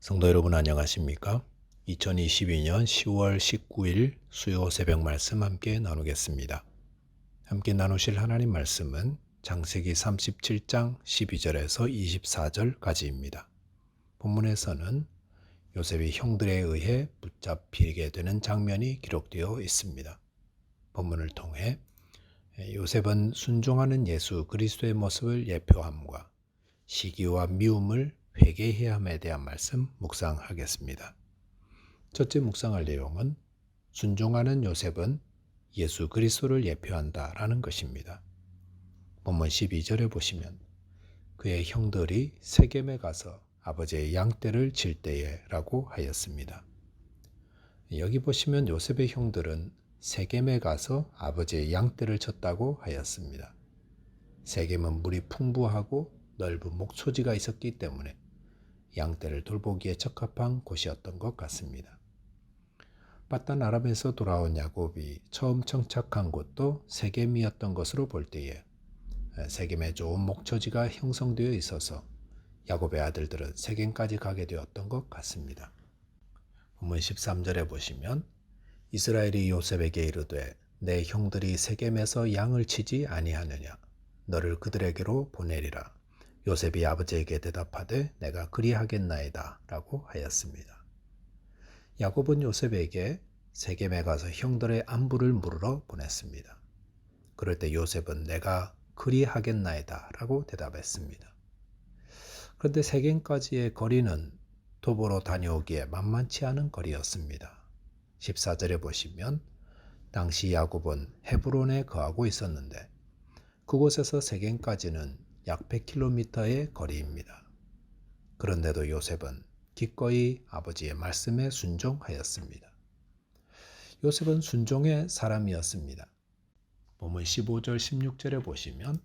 성도 여러분 안녕하십니까? 2022년 10월 19일 수요 새벽 말씀 함께 나누겠습니다. 함께 나누실 하나님 말씀은 창세기 37장 12절에서 24절까지입니다. 본문에서는 요셉이 형들에 의해 붙잡히게 되는 장면이 기록되어 있습니다. 본문을 통해 요셉은 순종하는 예수 그리스도의 모습을 예표함과 시기와 미움을 회개해야 함에 대한 말씀 묵상하겠습니다. 첫째 묵상할 내용은 순종하는 요셉은 예수 그리스도를 예표한다라는 것입니다. 본문 12절에 보시면 그의 형들이 세겜에 가서 아버지의 양떼를 칠 때에 라고 하였습니다. 여기 보시면 요셉의 형들은 세겜에 가서 아버지의 양떼를 쳤다고 하였습니다. 세겜은 물이 풍부하고 넓은 목초지가 있었기 때문에 양떼를 돌보기에 적합한 곳이었던 것 같습니다. 빠단 아람에서 돌아온 야곱이 처음 정착한 곳도 세겜이었던 것으로 볼 때에 세겜에 좋은 목초지가 형성되어 있어서 야곱의 아들들은 세겜까지 가게 되었던 것 같습니다. 본문 13절에 보시면 이스라엘이 요셉에게 이르되 내 형들이 세겜에서 양을 치지 아니하느냐 너를 그들에게로 보내리라. 요셉이 아버지에게 대답하되 내가 그리하겠나이다 라고 하였습니다. 야곱은 요셉에게 세겜에 가서 형들의 안부를 물으러 보냈습니다. 그럴 때 요셉은 내가 그리하겠나이다 라고 대답했습니다. 그런데 세겜까지의 거리는 도보로 다녀오기에 만만치 않은 거리였습니다. 14절에 보시면 당시 야곱은 헤브론에 거하고 있었는데 그곳에서 세겜까지는 약 100km의 거리입니다. 그런데도 요셉은 기꺼이 아버지의 말씀에 순종하였습니다. 요셉은 순종의 사람이었습니다. 본문 15절 16절에 보시면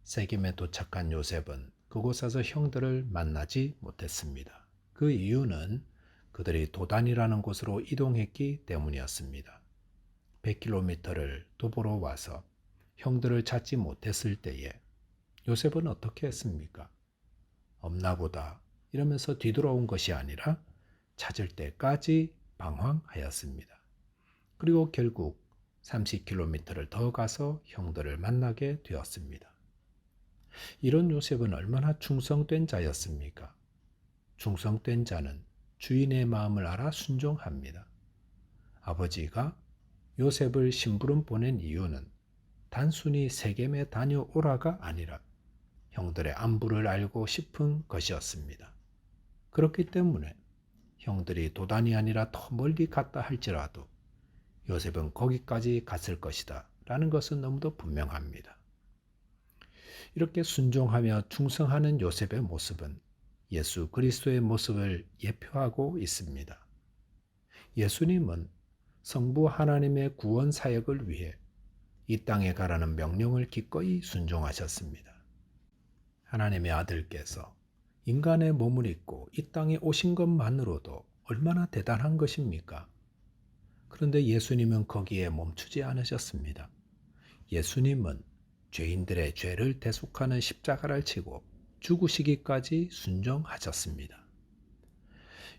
세겜에 도착한 요셉은 그곳에서 형들을 만나지 못했습니다. 그 이유는 그들이 도단이라는 곳으로 이동했기 때문이었습니다. 100km를 도보로 와서 형들을 찾지 못했을 때에 요셉은 어떻게 했습니까? 없나보다 이러면서 뒤돌아온 것이 아니라 찾을 때까지 방황하였습니다. 그리고 결국 30km를 더 가서 형들을 만나게 되었습니다. 이런 요셉은 얼마나 충성된 자였습니까? 충성된 자는 주인의 마음을 알아 순종합니다. 아버지가 요셉을 심부름 보낸 이유는 단순히 세겜에 다녀오라가 아니라 형들의 안부를 알고 싶은 것이었습니다. 그렇기 때문에 형들이 도단이 아니라 더 멀리 갔다 할지라도 요셉은 거기까지 갔을 것이다 라는 것은 너무도 분명합니다. 이렇게 순종하며 충성하는 요셉의 모습은 예수 그리스도의 모습을 예표하고 있습니다. 예수님은 성부 하나님의 구원 사역을 위해 이 땅에 가라는 명령을 기꺼이 순종하셨습니다. 하나님의 아들께서 인간의 몸을 입고 이 땅에 오신 것만으로도 얼마나 대단한 것입니까? 그런데 예수님은 거기에 멈추지 않으셨습니다. 예수님은 죄인들의 죄를 대속하는 십자가를 지고 죽으시기까지 순종하셨습니다.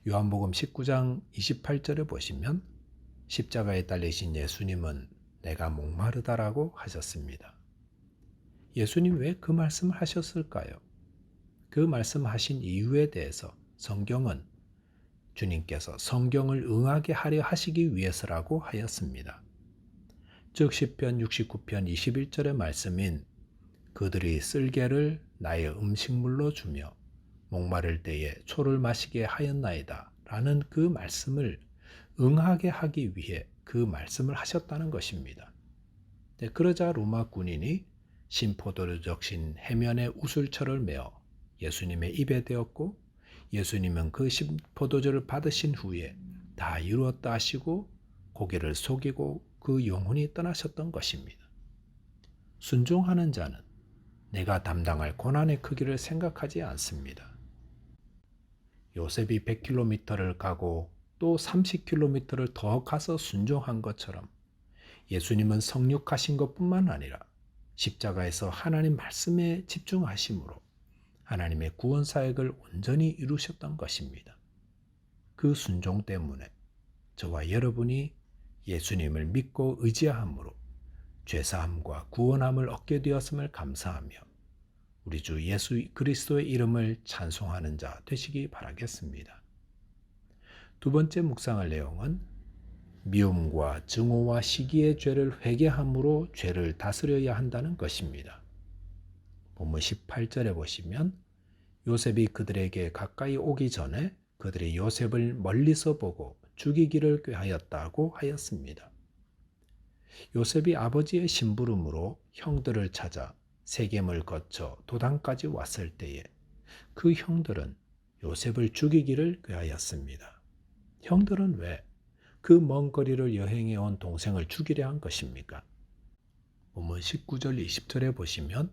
요한복음 19장 28절에 보시면 십자가에 달리신 예수님은 내가 목마르다라고 하셨습니다. 예수님 왜 그 말씀을 하셨을까요? 그 말씀하신 이유에 대해서 성경은 주님께서 성경을 응하게 하려 하시기 위해서라고 하였습니다. 즉 시편 69편 21절의 말씀인 그들이 쓸개를 나의 음식물로 주며 목마를 때에 초를 마시게 하였나이다 라는 그 말씀을 응하게 하기 위해 그 말씀을 하셨다는 것입니다. 그러자 로마 군인이 신포도를 적신 해면의 우술철을 메어 예수님의 입에 대었고 예수님은 그 신포도주를 받으신 후에 다 이루었다 하시고 고개를 속이고 그 영혼이 떠나셨던 것입니다. 순종하는 자는 내가 담당할 고난의 크기를 생각하지 않습니다. 요셉이 100km를 가고 또 30km를 더 가서 순종한 것처럼 예수님은 성육하신 것뿐만 아니라 십자가에서 하나님 말씀에 집중하심으로 하나님의 구원 사역을 온전히 이루셨던 것입니다. 그 순종 때문에 저와 여러분이 예수님을 믿고 의지함으로 죄사함과 구원함을 얻게 되었음을 감사하며 우리 주 예수 그리스도의 이름을 찬송하는 자 되시기 바라겠습니다. 두 번째 묵상할 내용은 미움과 증오와 시기의 죄를 회개함으로 죄를 다스려야 한다는 것입니다. 본문 18절에 보시면 요셉이 그들에게 가까이 오기 전에 그들이 요셉을 멀리서 보고 죽이기를 꾀하였다고 하였습니다. 요셉이 아버지의 심부름으로 형들을 찾아 세겜을 거쳐 도단까지 왔을 때에 그 형들은 요셉을 죽이기를 꾀하였습니다. 형들은 왜 그 먼 거리를 여행해 온 동생을 죽이려 한 것입니까? 본문 19절 20절에 보시면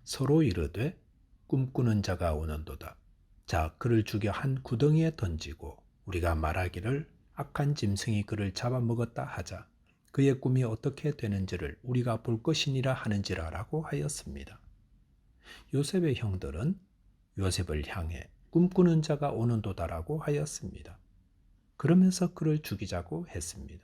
서로 이르되 꿈꾸는 자가 오는도다. 자 그를 죽여 한 구덩이에 던지고 우리가 말하기를 악한 짐승이 그를 잡아먹었다 하자. 그의 꿈이 어떻게 되는지를 우리가 볼 것이니라 하는지라라고 하였습니다. 요셉의 형들은 요셉을 향해 꿈꾸는 자가 오는도다라고 하였습니다. 그러면서 그를 죽이자고 했습니다.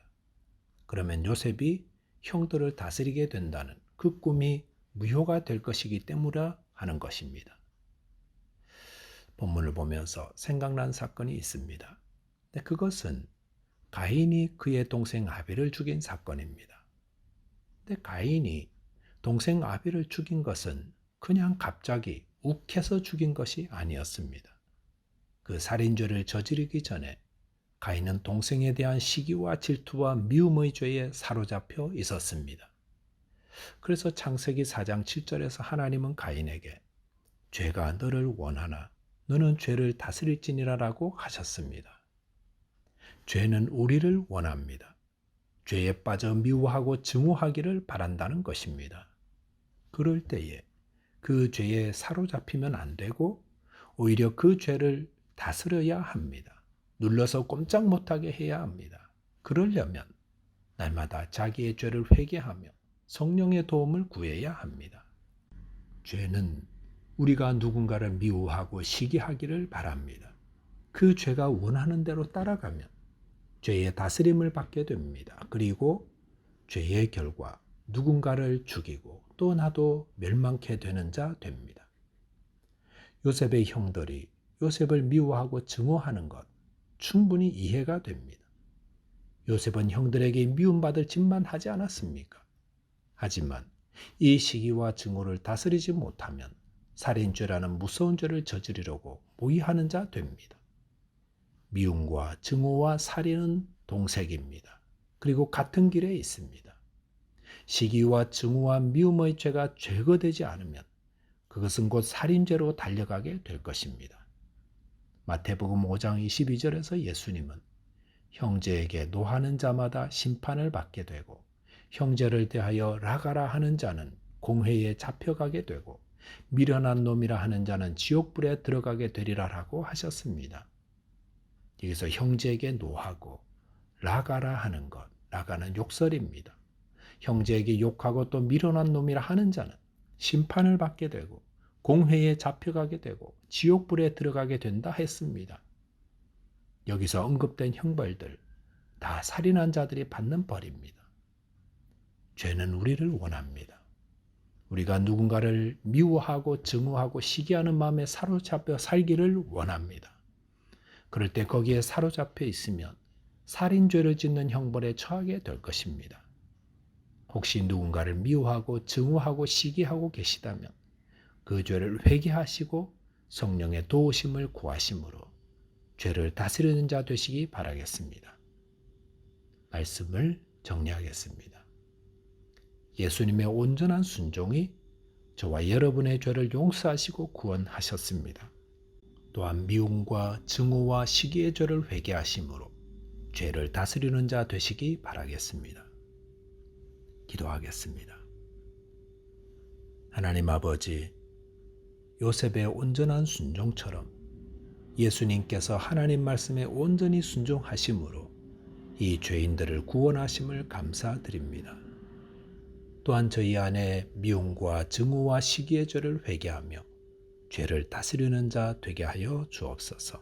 그러면 요셉이 형들을 다스리게 된다는 그 꿈이 무효가 될 것이기 때문이라 하는 것입니다. 본문을 보면서 생각난 사건이 있습니다. 그것은 가인이 그의 동생 아벨을 죽인 사건입니다. 근데 가인이 동생 아벨을 죽인 것은 그냥 갑자기 욱해서 죽인 것이 아니었습니다. 그 살인죄를 저지르기 전에 가인은 동생에 대한 시기와 질투와 미움의 죄에 사로잡혀 있었습니다. 그래서 창세기 4장 7절에서 하나님은 가인에게 죄가 너를 원하나 너는 죄를 다스릴지니라라고 하셨습니다. 죄는 우리를 원합니다. 죄에 빠져 미워하고 증오하기를 바란다는 것입니다. 그럴 때에 그 죄에 사로잡히면 안 되고 오히려 그 죄를 다스려야 합니다. 눌러서 꼼짝 못하게 해야 합니다. 그러려면 날마다 자기의 죄를 회개하며 성령의 도움을 구해야 합니다. 죄는 우리가 누군가를 미워하고 시기하기를 바랍니다. 그 죄가 원하는 대로 따라가면 죄의 다스림을 받게 됩니다. 그리고 죄의 결과 누군가를 죽이고 또 나도 멸망케 되는 자 됩니다. 요셉의 형들이 요셉을 미워하고 증오하는 것 충분히 이해가 됩니다. 요셉은 형들에게 미움받을 짓만 하지 않았습니까? 하지만 이 시기와 증오를 다스리지 못하면 살인죄라는 무서운 죄를 저지르려고 모의하는 자 됩니다. 미움과 증오와 살인은 동색입니다. 그리고 같은 길에 있습니다. 시기와 증오와 미움의 죄가 제거되지 않으면 그것은 곧 살인죄로 달려가게 될 것입니다. 마태복음 5장 22절에서 예수님은 형제에게 노하는 자마다 심판을 받게 되고 형제를 대하여 라가라 하는 자는 공회에 잡혀가게 되고 미련한 놈이라 하는 자는 지옥불에 들어가게 되리라라고 하셨습니다. 여기서 형제에게 노하고 라가라 하는 것, 라가는 욕설입니다. 형제에게 욕하고 또 미련한 놈이라 하는 자는 심판을 받게 되고 공회에 잡혀가게 되고 지옥불에 들어가게 된다 했습니다. 여기서 언급된 형벌들 다 살인한 자들이 받는 벌입니다. 죄는 우리를 원합니다. 우리가 누군가를 미워하고 증오하고 시기하는 마음에 사로잡혀 살기를 원합니다. 그럴 때 거기에 사로잡혀 있으면 살인죄를 짓는 형벌에 처하게 될 것입니다. 혹시 누군가를 미워하고 증오하고 시기하고 계시다면 그 죄를 회개하시고 성령의 도우심을 구하심으로 죄를 다스리는 자 되시기 바라겠습니다. 말씀을 정리하겠습니다. 예수님의 온전한 순종이 저와 여러분의 죄를 용서하시고 구원하셨습니다. 또한 미움과 증오와 시기의 죄를 회개하심으로 죄를 다스리는 자 되시기 바라겠습니다. 기도하겠습니다. 하나님 아버지, 요셉의 온전한 순종처럼 예수님께서 하나님 말씀에 온전히 순종하심으로 이 죄인들을 구원하심을 감사드립니다. 또한 저희 안에 미움과 증오와 시기의 죄를 회개하며 죄를 다스리는 자 되게 하여 주옵소서.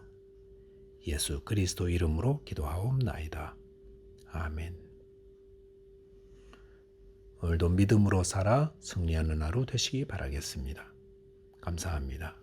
예수 그리스도 이름으로 기도하옵나이다. 아멘. 오늘도 믿음으로 살아 승리하는 하루 되시기 바라겠습니다. 감사합니다.